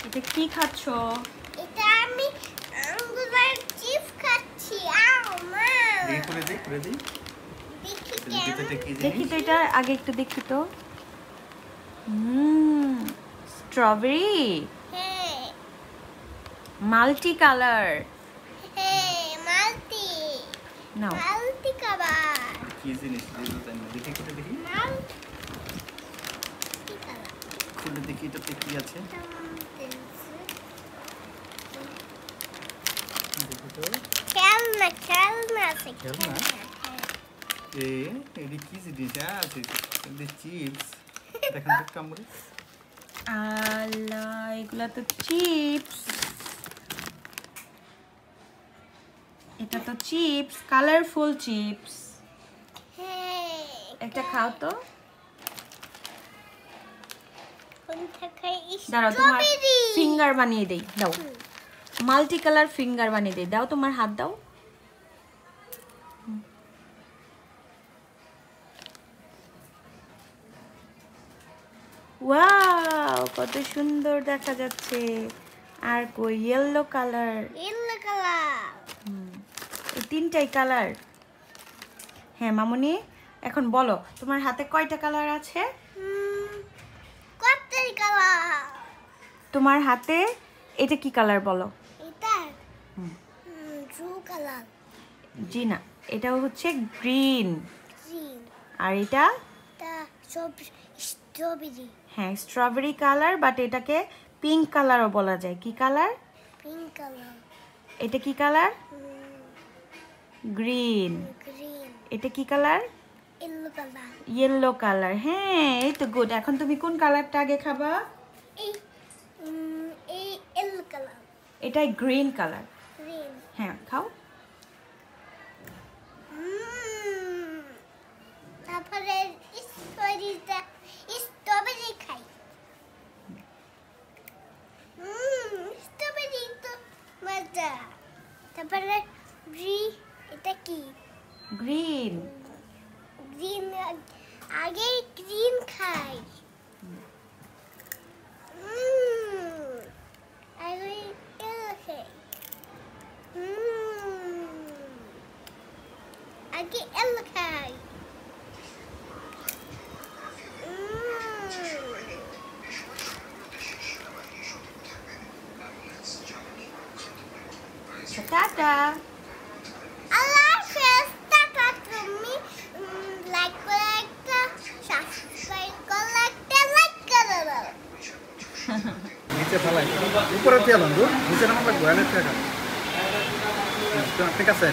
এটা কি খাচ্ছো? এটা আমি আঙ্গুরের চিপস খাচ্ছি। আও মা দেখি করে দিই দেখি তো, এটা আগে একটু দেখি তো। স্ট্রবেরি, হ্যাঁ মাল্টি কালার। হ্যাঁ মালতি নাও। মালতি কালার কি জিনিস দেখি করে দেখি মালতি কালার খুলে দেখি এটাতে কি আছে। দেখি তো খেলনা খেলনা আছে খেলনা? এটি কি জিনিস আছে? চিপস দেখেন তো কামড়ে। আল্লাহ, এগুলা তো চিপস। এটা তো চিপস, কালারফুল চিপস। হ্যাঁ একটা খাও তো। কোনটা খাই? দাঁড়াও, তোমার স্ট্রবেরি ফিঙ্গার বানিয়ে দেই, দাও। মাল্টি কালার ফিঙ্গার বানিয়ে দেই, দাও তোমার হাত দাও। ওয়াও, কত সুন্দর দেখা যাচ্ছে। আর কই ইয়েলো কালার। ইয়েলো কালার এই তিনটাই কালার। হ্যাঁ মামুনি, এখন বলো তোমার হাতে কয়টা কালার আছে? কতটি কালার? তোমার হাতে এটা কি কালার বলো? এটা ব্লু কালার, জি না, এটা হচ্ছে গ্রিন। গ্রিন, আর এটা তা সব স্ট্রবেরি, হ্যাঁ স্ট্রবেরি কালার, বাট এটাকে পিঙ্ক কালারও বলা যায়। কি কালার? পিঙ্ক কালার, এটা কি কালার? গ্রিন। গ্রিন, এটা কি colour? Yellow colour. Yellow colour. হ্যাঁ, এই তো গুড। এখন তুমি কোন কালারটা আগে খাবা? এই এই ইয়েলো কালার, এটা গ্রিন কালার। গ্রিন। হ্যাঁ খাও। তারপরে স্ট্রবেরি খাই। স্ট্রবেরি তো মজা। তারপরে এটা কি? গ্রিন। গ্রিন, আগে গ্রিন খাই। আগে ইয়েলো খাই। আগে ইয়েলো খাই। টাটা। আল্লাহ হাফেজ। টাটা। তুমি লাইক করে একটা, সাবস্ক্রাইব করে একটা লাইক করে দাও। নিচে ফেলাই উপরে দিয়ে আলাম নিচে নামা লাগবো এনে থেকে ঠিক আছে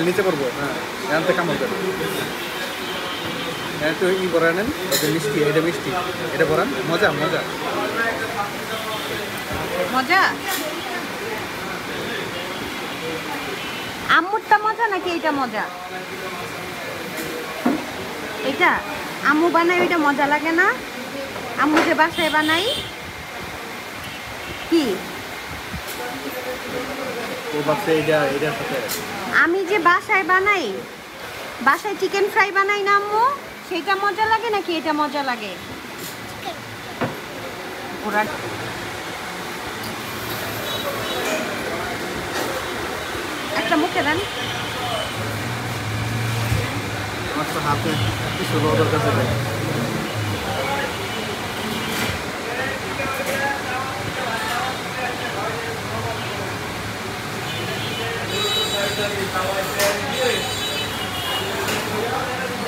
নিচে করবো। হ্যাঁ এখান থেকে কামড় দেবো। একটু ই করে নেন, মিষ্টি, এটা মিষ্টি, এটা করান। মজা মজা মজা। আম্মুরটা মজা নাকি এটা মজা? এটা আম্মু বানাই, ওইটা মজা লাগে না? আম্মু যে বাসায় বানাই, কি ও বাচ্চা এটার সাথে আমি যে বাসায় বানাই, বাসায় চিকেন ফ্রাই বানাই না আম্মু, সেইটা মজা লাগে নাকি এটা মজা লাগে? ওরা একটা মুখে দেন। আমার তো হাতে কিছু দরকার ছিল।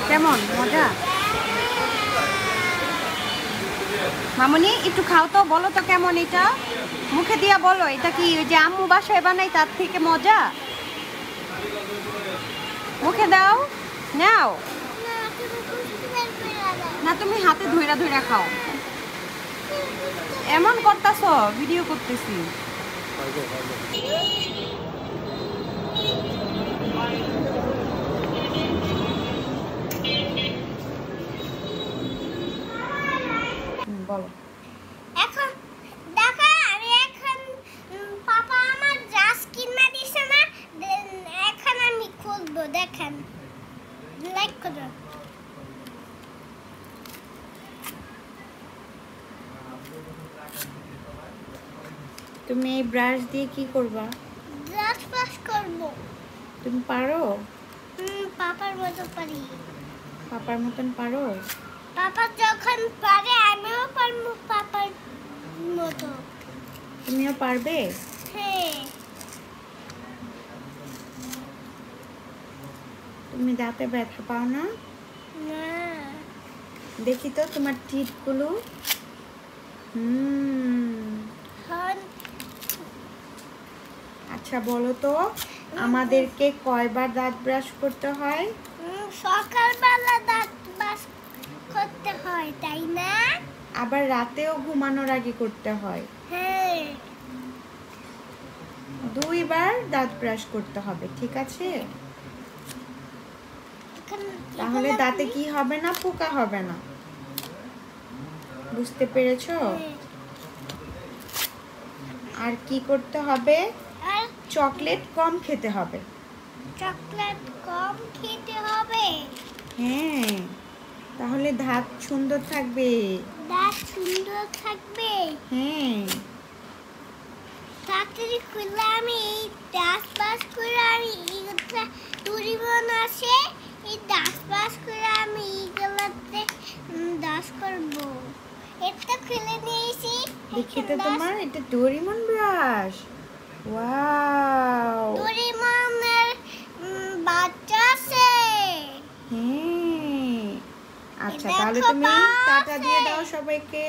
কেমন মজা? মামুনি একটু খাও তো, বলো তো কেমন এটা, মুখে দিয়া বলো। এটা কি ওই যে আম্মু বাসায় বানাই তার থেকে মজা? মুখে দাও, নাও। না তুমি হাতে ধইরা ধইরা খাও। এমন করতেছো, ভিডিও করতেছি। বলো। এখন দেখো, আমি এখন পাপা আমার ড্রেস কিনে দিছে না, এখন আমি খুলবো। দেখেন, লাইক করো। তুমি এই ব্রাশ দিয়ে কি করবা? ব্রাশ ব্রাশ করবো। তুমি পারো? পাপার মতো পারি। পাপার মতন পারো? পাপা যখন পারে আমিও পারবো পাপার মতো। তুমিও পারবে? হ্যাঁ। তুমি দাঁতে ব্যথা পাও না? না। দেখি তো তোমার টিপগুলো। হন আচ্ছা বলো তো, আমাদেরকে কয়বার দাঁত ব্রাশ করতে হয়? সকালবেলা দাঁত ব্রাশ করতে হয়, তাই না? আবার রাতেও ঘুমানোর আগে করতে হয়। হ্যাঁ। 2 বার দাঁত ব্রাশ করতে হবে, ঠিক আছে? তাহলে দাঁতে কি হবে না? পোকা হবে না। বুঝতে পেরেছো? হ্যাঁ। আর কি করতে হবে? আর চকলেট কম খেতে হবে। চকলেট কম খেতে হবে। হ্যাঁ, তাহলে দাঁত সুন্দর থাকবে। দাঁত সুন্দর থাকবে। হ্যাঁ। তাড়াতাড়ি খুলে আমি এই দাঁত ব্রাশ করে আমি এইগুলা তুরিবন আসে এই দাঁত ব্রাশ করে আমি এইগুলাতে দাঁত করবো। এটা খুলে নিয়েছি। দেখি তো তোমার এটা ডোরিমন ব্রাশ। ওয়াও। ডোরেমনের বাচ্চা আছে। হ্যাঁ। আচ্ছা দেখো তাহলে তুমি বাস টাটা দিয়ে আছে। দাও সবাইকে।